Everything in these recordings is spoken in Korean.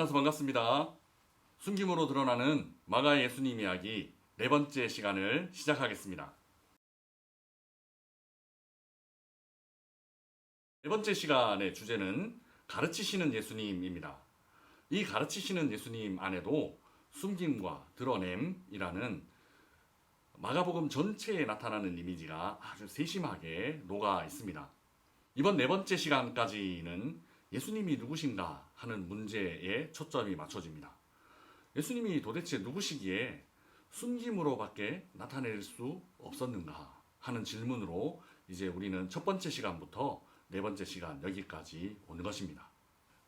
만나서 반갑습니다. 숨김으로 드러나는 마가 예수님 이야기 네 번째 시간을 시작하겠습니다. 네 번째 시간의 주제는 가르치시는 예수님입니다. 이 가르치시는 예수님 안에도 숨김과 드러냄이라는 마가복음 전체에 나타나는 이미지가 아주 세심하게 녹아 있습니다. 이번 네 번째 시간까지는 예수님이 누구신가 하는 문제에 초점이 맞춰집니다. 예수님이 도대체 누구시기에 숨김으로밖에 나타낼 수 없었는가 하는 질문으로 이제 우리는 첫 번째 시간부터 네 번째 시간 여기까지 오는 것입니다.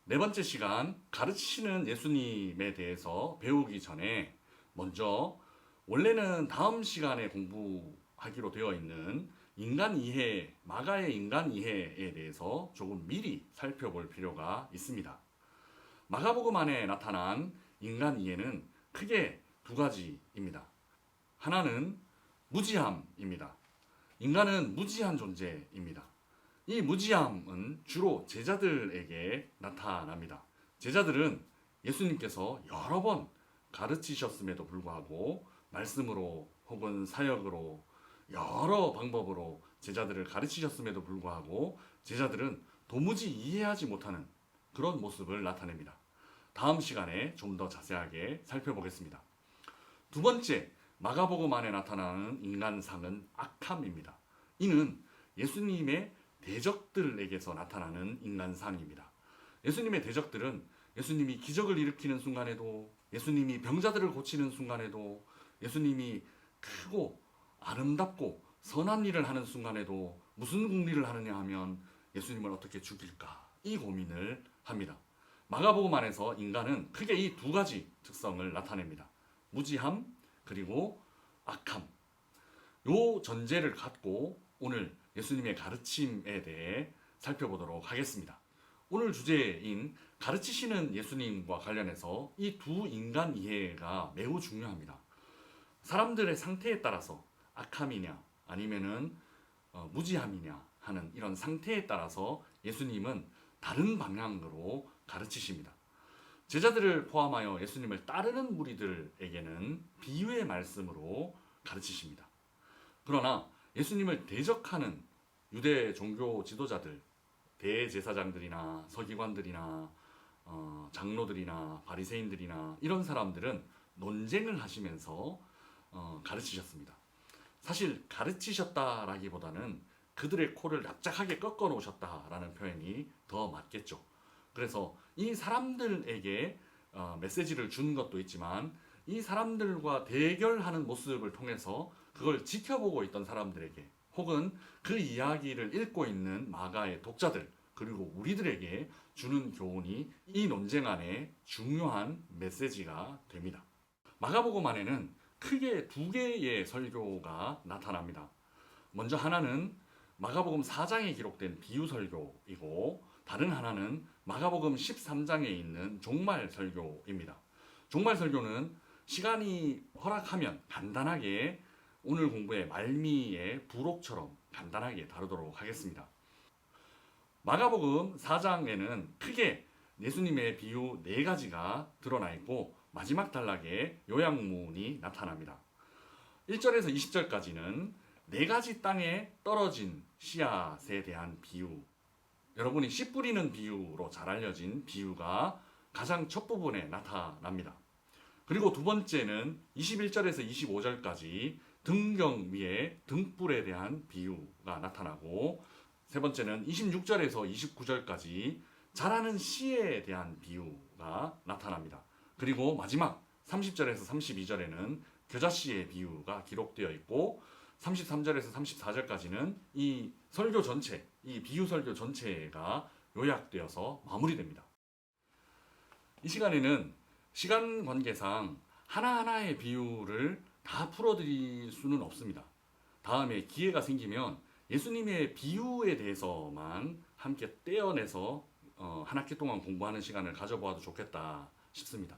네 번째 시간 가르치시는 예수님에 대해서 배우기 전에 먼저 원래는 다음 시간에 공부하기로 되어 있는 인간 이해, 마가의 인간 이해에 대해서 조금 미리 살펴볼 필요가 있습니다. 마가복음 안에 나타난 인간 이해는 크게 두 가지입니다. 하나는 무지함입니다. 인간은 무지한 존재입니다. 이 무지함은 주로 제자들에게 나타납니다. 제자들은 예수님께서 여러 번 가르치셨음에도 불구하고 말씀으로 혹은 사역으로 여러 방법으로 제자들을 가르치셨음에도 불구하고 제자들은 도무지 이해하지 못하는 그런 모습을 나타냅니다. 다음 시간에 좀 더 자세하게 살펴보겠습니다. 두 번째, 마가복음 안에 나타나는 인간상은 악함입니다. 이는 예수님의 대적들에게서 나타나는 인간상입니다. 예수님의 대적들은 예수님이 기적을 일으키는 순간에도, 예수님이 병자들을 고치는 순간에도, 예수님이 크고 아름답고 선한 일을 하는 순간에도 무슨 궁리를 하느냐 하면 예수님을 어떻게 죽일까? 이 고민을 합니다. 마가복음 안에서 인간은 크게 이 두 가지 특성을 나타냅니다. 무지함 그리고 악함. 요 전제를 갖고 오늘 예수님의 가르침에 대해 살펴보도록 하겠습니다. 오늘 주제인 가르치시는 예수님과 관련해서 이 두 인간 이해가 매우 중요합니다. 사람들의 상태에 따라서 악함이냐 아니면은 무지함이냐 하는 이런 상태에 따라서 예수님은 다른 방향으로 가르치십니다. 제자들을 포함하여 예수님을 따르는 무리들에게는 비유의 말씀으로 가르치십니다. 그러나 예수님을 대적하는 유대 종교 지도자들, 대제사장들이나 서기관들이나 장로들이나 바리새인들이나 이런 사람들은 논쟁을 하시면서 가르치셨습니다. 사실 가르치셨다라기보다는 그들의 코를 납작하게 꺾어 놓으셨다라는 표현이 더 맞겠죠. 그래서 이 사람들에게 메시지를 준 것도 있지만 이 사람들과 대결하는 모습을 통해서 그걸 지켜보고 있던 사람들에게 혹은 그 이야기를 읽고 있는 마가의 독자들 그리고 우리들에게 주는 교훈이 이 논쟁 안에 중요한 메시지가 됩니다. 마가복음 안에는 크게 두 개의 설교가 나타납니다. 먼저 하나는 마가복음 4장에 기록된 비유 설교이고 다른 하나는 마가복음 13장에 있는 종말 설교입니다. 종말 설교는 시간이 허락하면 간단하게 오늘 공부의 말미의 부록처럼 간단하게 다루도록 하겠습니다. 마가복음 4장에는 크게 예수님의 비유 4가지가 드러나 있고 마지막 단락에 요약문이 나타납니다. 1절에서 20절까지는 4가지 땅에 떨어진 씨앗에 대한 비유, 여러분이 씨 뿌리는 비유로 잘 알려진 비유가 가장 첫 부분에 나타납니다. 그리고 두 번째는 21절에서 25절까지 등경 위에 등불에 대한 비유가 나타나고 세 번째는 26절에서 29절까지 자라는 씨에 대한 비유가 나타납니다. 그리고 마지막 30절에서 32절에는 겨자씨의 비유가 기록되어 있고 33절에서 34절까지는 이 설교 전체, 이 비유 설교 전체가 요약되어서 마무리됩니다. 이 시간에는 시간 관계상 하나하나의 비유를 다 풀어드릴 수는 없습니다. 다음에 기회가 생기면 예수님의 비유에 대해서만 함께 떼어내서 한 학기 동안 공부하는 시간을 가져보아도 좋겠다 싶습니다.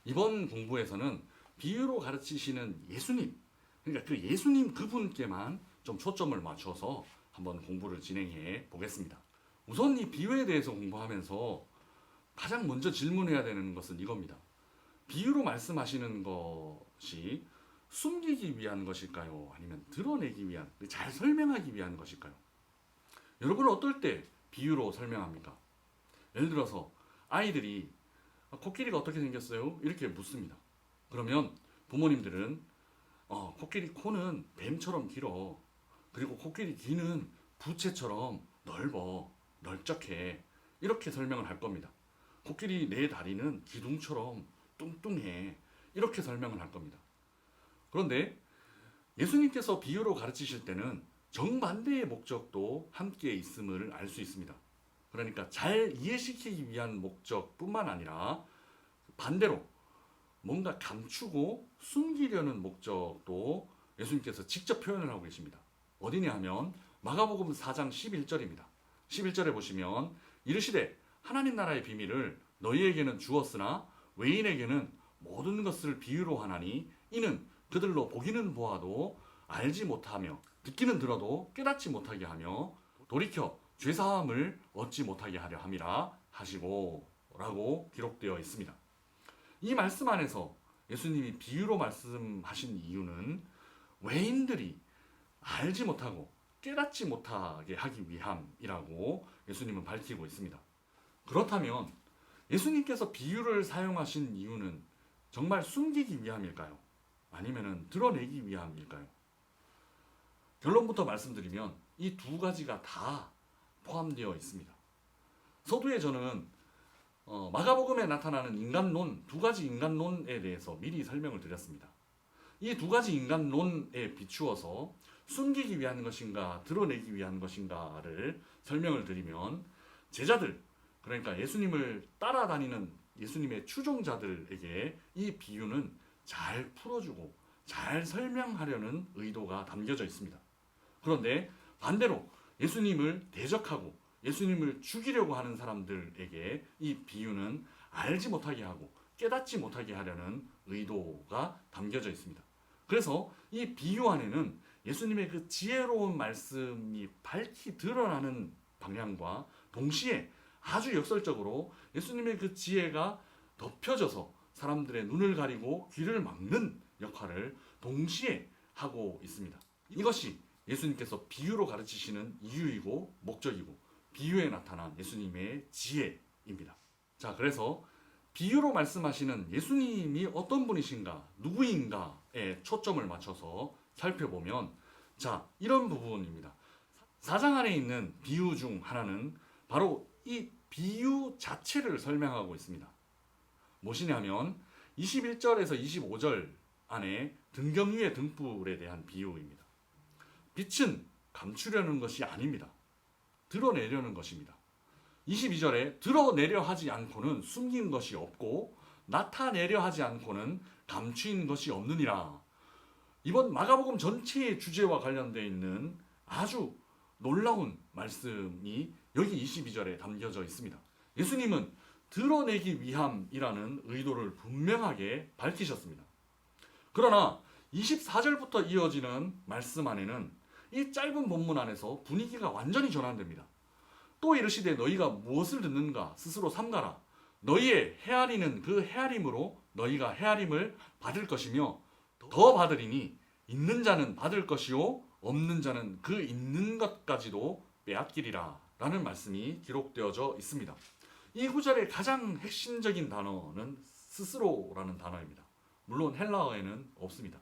이번 공부에서는 비유로 가르치시는 예수님, 그러니까 그 예수님 그분께만 좀 초점을 맞춰서 한번 공부를 진행해 보겠습니다. 우선 이 비유에 대해서 공부하면서 가장 먼저 질문해야 되는 것은 이겁니다. 비유로 말씀하시는 것이 숨기기 위한 것일까요? 아니면 드러내기 위한, 잘 설명하기 위한 것일까요? 여러분은 어떨 때 비유로 설명합니까? 예를 들어서 아이들이 코끼리가 어떻게 생겼어요? 이렇게 묻습니다. 그러면 부모님들은 코끼리 코는 뱀처럼 길어. 그리고 코끼리 귀는 부채처럼 넓어. 넓적해. 이렇게 설명을 할 겁니다. 코끼리 네 다리는 기둥처럼 뚱뚱해. 이렇게 설명을 할 겁니다. 그런데 예수님께서 비유로 가르치실 때는 정반대의 목적도 함께 있음을 알 수 있습니다. 그러니까 잘 이해시키기 위한 목적뿐만 아니라 반대로 뭔가 감추고 숨기려는 목적도 예수님께서 직접 표현을 하고 계십니다. 어디냐 하면 마가복음 4장 11절입니다. 11절에 보시면 이르시되 하나님 나라의 비밀을 너희에게는 주었으나 외인에게는 모든 것을 비유로 하나니 이는 그들로 보기는 보아도 알지 못하며 듣기는 들어도 깨닫지 못하게 하며 돌이켜 죄사함을 얻지 못하게 하려 함이라 하시고 라고 기록되어 있습니다. 이 말씀 안에서 예수님이 비유로 말씀하신 이유는 외인들이 알지 못하고 깨닫지 못하게 하기 위함이라고 예수님은 밝히고 있습니다. 그렇다면 예수님께서 비유를 사용하신 이유는 정말 숨기기 위함일까요? 아니면 드러내기 위함일까요? 결론부터 말씀드리면 이 두 가지가 다 포함되어 있습니다. 서두에 저는 마가복음에 나타나는 인간론, 두 가지 인간론에 대해서 미리 설명을 드렸습니다. 이 두 가지 인간론에 비추어서 숨기기 위한 것인가 드러내기 위한 것인가를 설명을 드리면 제자들, 그러니까 예수님을 따라다니는 예수님의 추종자들에게 이 비유는 잘 풀어주고 잘 설명하려는 의도가 담겨져 있습니다. 그런데 반대로 예수님을 대적하고 예수님을 죽이려고 하는 사람들에게 이 비유는 알지 못하게 하고 깨닫지 못하게 하려는 의도가 담겨져 있습니다. 그래서 이 비유 안에는 예수님의 그 지혜로운 말씀이 밝히 드러나는 방향과 동시에 아주 역설적으로 예수님의 그 지혜가 덮여져서 사람들의 눈을 가리고 귀를 막는 역할을 동시에 하고 있습니다. 이것이 예수님께서 비유로 가르치시는 이유이고 목적이고 비유에 나타난 예수님의 지혜입니다. 자, 그래서 비유로 말씀하시는 예수님이 어떤 분이신가, 누구인가에 초점을 맞춰서 살펴보면 자, 이런 부분입니다. 4장 안에 있는 비유 중 하나는 바로 이 비유 자체를 설명하고 있습니다. 무엇이냐면 21절에서 25절 안에 등경 위의 등불에 대한 비유입니다. 빛은 감추려는 것이 아닙니다. 드러내려는 것입니다. 22절에 드러내려 하지 않고는 숨긴 것이 없고 나타내려 하지 않고는 감추인 것이 없느니라. 이번 마가복음 전체의 주제와 관련되어 있는 아주 놀라운 말씀이 여기 22절에 담겨져 있습니다. 예수님은 드러내기 위함이라는 의도를 분명하게 밝히셨습니다. 그러나 24절부터 이어지는 말씀 안에는 이 짧은 본문 안에서 분위기가 완전히 전환됩니다. 또 이르시되 너희가 무엇을 듣는가 스스로 삼가라. 너희의 헤아리는 그 헤아림으로 너희가 헤아림을 받을 것이며 더 받으리니 있는 자는 받을 것이요 없는 자는 그 있는 것까지도 빼앗기리라 라는 말씀이 기록되어져 있습니다. 이 구절의 가장 핵심적인 단어는 스스로라는 단어입니다. 물론 헬라어에는 없습니다.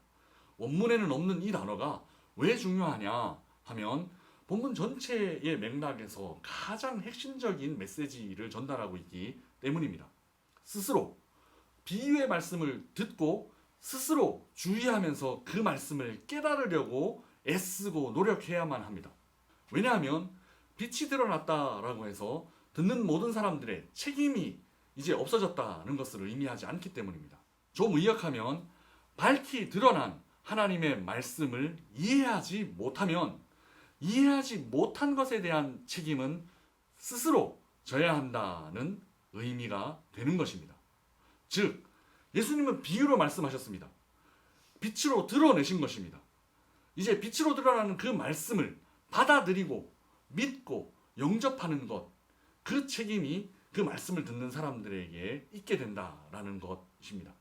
원문에는 없는 이 단어가 왜 중요하냐 하면 본문 전체의 맥락에서 가장 핵심적인 메시지를 전달하고 있기 때문입니다. 스스로 비유의 말씀을 듣고 스스로 주의하면서 그 말씀을 깨달으려고 애쓰고 노력해야만 합니다. 왜냐하면 빛이 드러났다라고 해서 듣는 모든 사람들의 책임이 이제 없어졌다는 것을 의미하지 않기 때문입니다. 좀 의역하면 밝히 드러난 하나님의 말씀을 이해하지 못하면 이해하지 못한 것에 대한 책임은 스스로 져야 한다는 의미가 되는 것입니다. 즉 예수님은 비유로 말씀하셨습니다. 빛으로 드러내신 것입니다. 이제 빛으로 드러나는 그 말씀을 받아들이고 믿고 영접하는 것, 그 책임이 그 말씀을 듣는 사람들에게 있게 된다라는 것입니다.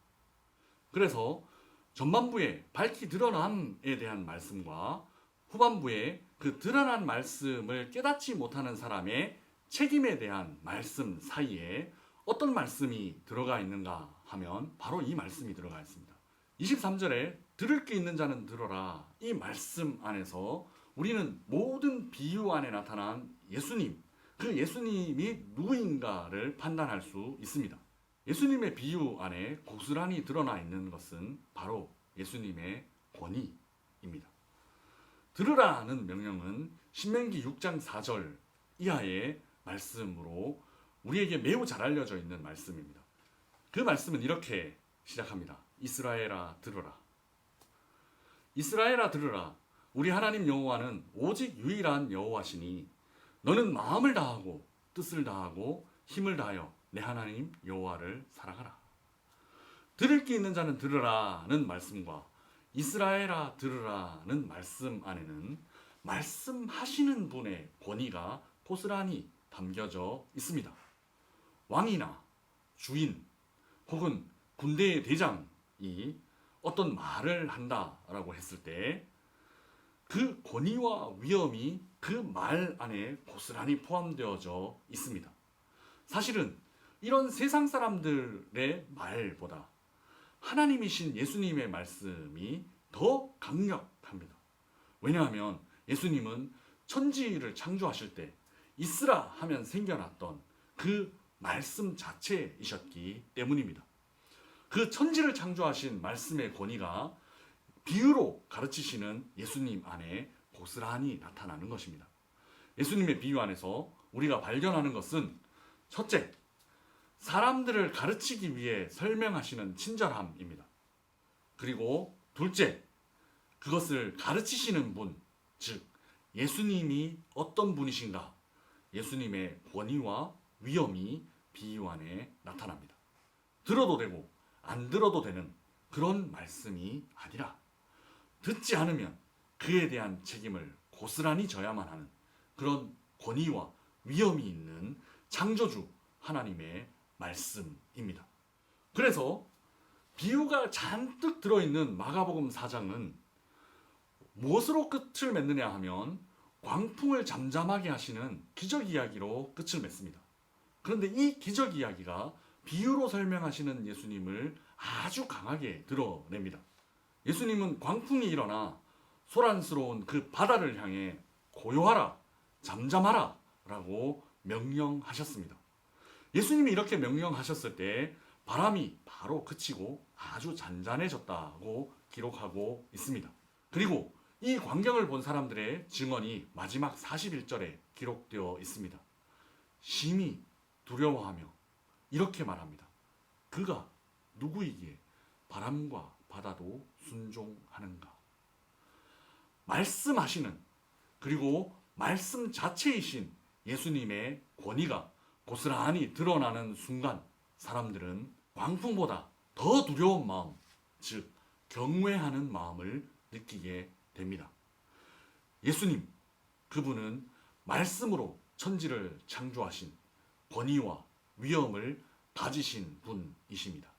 그래서 전반부의 밝히 드러남에 대한 말씀과 후반부에 그 드러난 말씀을 깨닫지 못하는 사람의 책임에 대한 말씀 사이에 어떤 말씀이 들어가 있는가 하면 바로 이 말씀이 들어가 있습니다. 23절에 들을 게 있는 자는 들어라. 이 말씀 안에서 우리는 모든 비유 안에 나타난 예수님, 그 예수님이 누구인가를 판단할 수 있습니다. 예수님의 비유 안에 고스란히 드러나 있는 것은 바로 예수님의 권위입니다. 들으라는 명령은 신명기 6장 4절 이하의 말씀으로 우리에게 매우 잘 알려져 있는 말씀입니다. 그 말씀은 이렇게 시작합니다. 이스라엘아 들으라. 이스라엘아 들으라. 우리 하나님 여호와는 오직 유일한 여호와시니 너는 마음을 다하고 뜻을 다하고 힘을 다하여 내 하나님 여호와를 사랑하라. 들을 게 있는 자는 들으라는 말씀과 이스라엘아 들으라는 말씀 안에는 말씀하시는 분의 권위가 고스란히 담겨져 있습니다. 왕이나 주인 혹은 군대의 대장이 어떤 말을 한다라고 했을 때 그 권위와 위엄이 그 말 안에 고스란히 포함되어져 있습니다. 사실은 이런 세상 사람들의 말보다 하나님이신 예수님의 말씀이 더 강력합니다. 왜냐하면 예수님은 천지를 창조하실 때 있으라 하면 생겨났던 그 말씀 자체이셨기 때문입니다. 그 천지를 창조하신 말씀의 권위가 비유로 가르치시는 예수님 안에 고스란히 나타나는 것입니다. 예수님의 비유 안에서 우리가 발견하는 것은 첫째, 사람들을 가르치기 위해 설명하시는 친절함입니다. 그리고 둘째, 그것을 가르치시는 분, 즉 예수님이 어떤 분이신가, 예수님의 권위와 위엄이 비유 안에 나타납니다. 들어도 되고 안 들어도 되는 그런 말씀이 아니라 듣지 않으면 그에 대한 책임을 고스란히 져야만 하는 그런 권위와 위엄이 있는 창조주 하나님의 말씀입니다. 그래서 비유가 잔뜩 들어있는 마가복음 4장은 무엇으로 끝을 맺느냐 하면 광풍을 잠잠하게 하시는 기적 이야기로 끝을 맺습니다. 그런데 이 기적 이야기가 비유로 설명하시는 예수님을 아주 강하게 드러냅니다. 예수님은 광풍이 일어나 소란스러운 그 바다를 향해 고요하라, 잠잠하라 라고 명령하셨습니다. 예수님이 이렇게 명령하셨을 때 바람이 바로 그치고 아주 잔잔해졌다고 기록하고 있습니다. 그리고 이 광경을 본 사람들의 증언이 마지막 41절에 기록되어 있습니다. 심히 두려워하며 이렇게 말합니다. 그가 누구이기에 바람과 바다도 순종하는가. 말씀하시는 그리고 말씀 자체이신 예수님의 권위가 고스란히 드러나는 순간 사람들은 광풍보다 더 두려운 마음, 즉 경외하는 마음을 느끼게 됩니다. 예수님, 그분은 말씀으로 천지를 창조하신 권위와 위엄을 가지신 분이십니다.